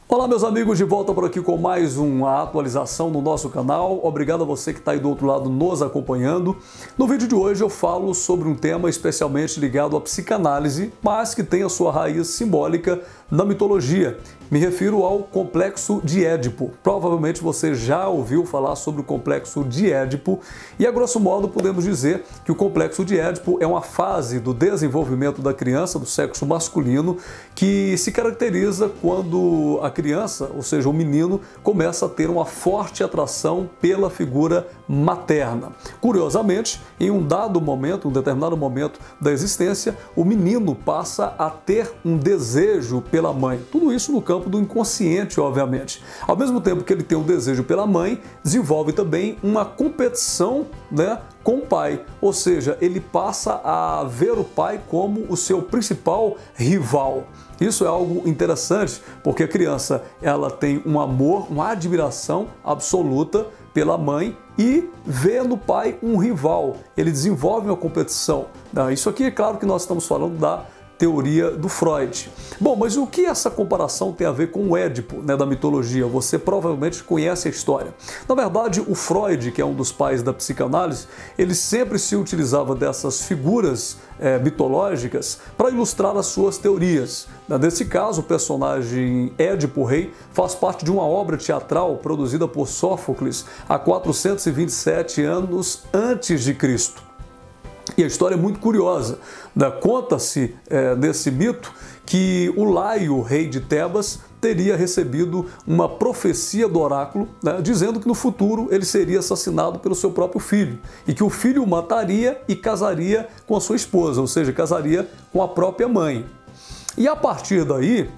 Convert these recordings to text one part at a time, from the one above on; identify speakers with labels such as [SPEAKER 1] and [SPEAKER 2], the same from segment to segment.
[SPEAKER 1] Olá meus amigos, de volta por aqui com mais uma atualização no nosso canal. Obrigado a você que está aí do outro lado nos acompanhando. No vídeo de hoje eu falo sobre um tema especialmente ligado à psicanálise, mas que tem a sua raiz simbólica na mitologia. Me refiro ao complexo de Édipo. Provavelmente você já ouviu falar sobre o complexo de Édipo e, a grosso modo, podemos dizer que o complexo de Édipo é uma fase do desenvolvimento da criança, do sexo masculino, que se caracteriza quando a criança, ou seja, o menino, começa a ter uma forte atração pela figura materna. Curiosamente, em um dado momento, um determinado momento da existência, o menino passa a ter um desejo pela mãe. Tudo isso no campo do inconsciente, obviamente. Ao mesmo tempo que ele tem um desejo pela mãe, desenvolve também uma competição, com o pai. Ou seja, ele passa a ver o pai como o seu principal rival. Isso é algo interessante, porque a criança ela tem um amor, uma admiração absoluta pela mãe e vê no pai um rival. Ele desenvolve uma competição. Isso aqui é claro que nós estamos falando da teoria do Freud. Bom, mas o que essa comparação tem a ver com o Édipo, da mitologia? Você provavelmente conhece a história. Na verdade, o Freud, que é um dos pais da psicanálise, ele sempre se utilizava dessas figuras mitológicas para ilustrar as suas teorias. Nesse caso, o personagem Édipo Rei faz parte de uma obra teatral produzida por Sófocles há 427 anos antes de Cristo. E a história é muito curiosa. Conta-se nesse mito que o Laio, rei de Tebas, teria recebido uma profecia do oráculo, dizendo que no futuro ele seria assassinado pelo seu próprio filho e que o filho o mataria e casaria com a sua esposa, ou seja, casaria com a própria mãe. E a partir daí,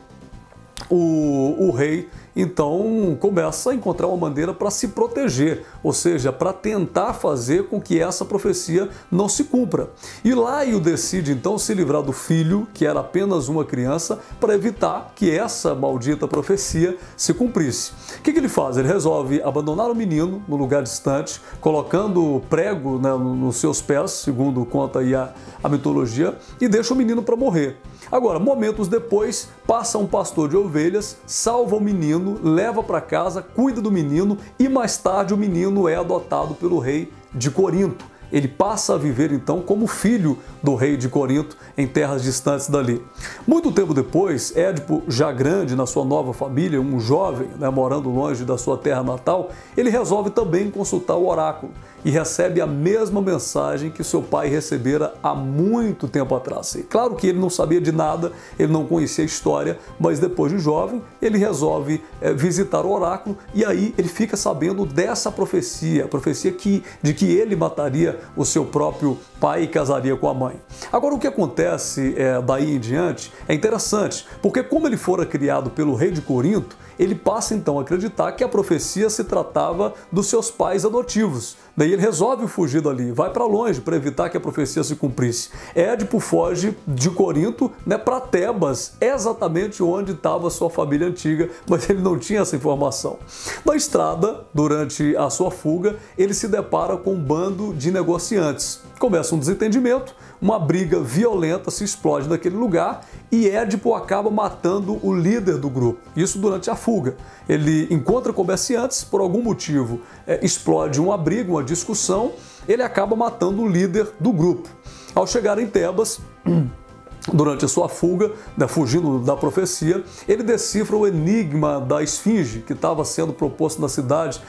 [SPEAKER 1] o rei então começa a encontrar uma maneira para se proteger, ou seja, para tentar fazer com que essa profecia não se cumpra. E Laio decide então se livrar do filho, que era apenas uma criança, para evitar que essa maldita profecia se cumprisse. O que ele faz? Ele resolve abandonar o menino no lugar distante, colocando prego nos seus pés, segundo conta aí a mitologia, e deixa o menino para morrer. Agora, momentos depois, passa um pastor de ovelhas, salva o menino, leva para casa, cuida do menino e mais tarde o menino é adotado pelo rei de Corinto. Ele passa a viver então como filho do rei de Corinto em terras distantes dali. Muito tempo depois, Édipo, já grande na sua nova família, um jovem, morando longe da sua terra natal, ele resolve também consultar o oráculo e recebe a mesma mensagem que seu pai recebera há muito tempo atrás. E claro que ele não sabia de nada, ele não conhecia a história, mas depois de jovem, ele resolve visitar o oráculo e aí ele fica sabendo dessa profecia, a profecia de que ele mataria o seu próprio pai e casaria com a mãe. Agora, o que acontece daí em diante é interessante, porque como ele fora criado pelo rei de Corinto, ele passa então a acreditar que a profecia se tratava dos seus pais adotivos. Daí ele resolve fugir dali, vai para longe para evitar que a profecia se cumprisse. Édipo foge de Corinto para Tebas, exatamente onde estava sua família antiga, mas ele não tinha essa informação. Na estrada, durante a sua fuga, ele se depara com um bando de negociantes. Começa um desentendimento, uma briga violenta se explode naquele lugar e Édipo acaba matando o líder do grupo. Isso durante a fuga. Ele encontra comerciantes, por algum motivo explode uma briga, uma discussão, ele acaba matando o líder do grupo. Ao chegar em Tebas, durante a sua fuga, fugindo da profecia, ele decifra o enigma da esfinge que estava sendo proposto na cidade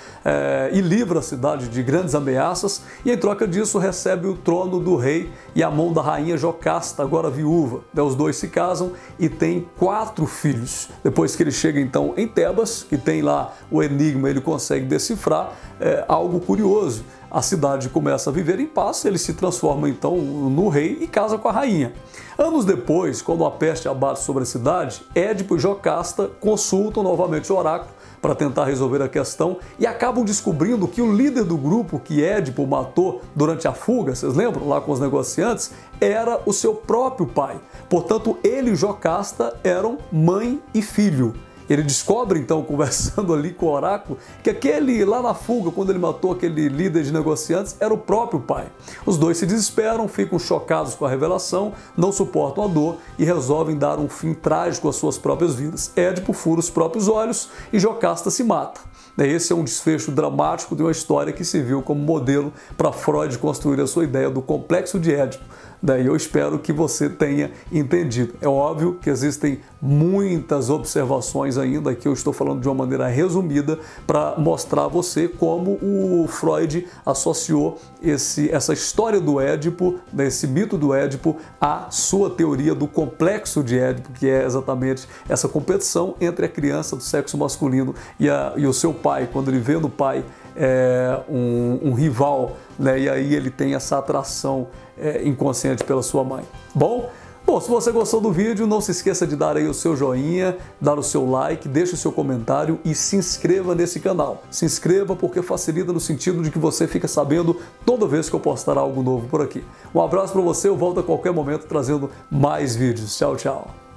[SPEAKER 1] e livra a cidade de grandes ameaças e, em troca disso, recebe o trono do rei e a mão da rainha Jocasta, agora viúva. Os dois se casam e têm 4 filhos. Depois que ele chega, então, em Tebas, que tem lá o enigma, ele consegue decifrar algo curioso. A cidade começa a viver em paz, ele se transforma então no rei e casa com a rainha. Anos depois, quando a peste abate sobre a cidade, Édipo e Jocasta consultam novamente o oráculo para tentar resolver a questão e acabam descobrindo que o líder do grupo que Édipo matou durante a fuga, vocês lembram, lá com os negociantes, era o seu próprio pai. Portanto, ele e Jocasta eram mãe e filho. Ele descobre então, conversando ali com o oráculo, que aquele lá na fuga, quando ele matou aquele líder de negociantes, era o próprio pai. Os dois se desesperam, ficam chocados com a revelação, não suportam a dor e resolvem dar um fim trágico às suas próprias vidas. Édipo fura os próprios olhos e Jocasta se mata. Esse é um desfecho dramático de uma história que se viu como modelo para Freud construir a sua ideia do complexo de Édipo. Daí eu espero que você tenha entendido. É óbvio que existem muitas observações ainda, que eu estou falando de uma maneira resumida para mostrar a você como o Freud associou essa história do Édipo, esse mito do Édipo, à sua teoria do complexo de Édipo, que é exatamente essa competição entre a criança do sexo masculino e o seu pai, quando ele vê no pai um rival, né? E aí ele tem essa atração inconsciente pela sua mãe. Bom, se você gostou do vídeo, não se esqueça de dar aí o seu joinha, dar o seu like, deixe o seu comentário e se inscreva nesse canal. Se inscreva porque facilita no sentido de que você fica sabendo toda vez que eu postar algo novo por aqui. Um abraço para você, eu volto a qualquer momento trazendo mais vídeos. Tchau, tchau.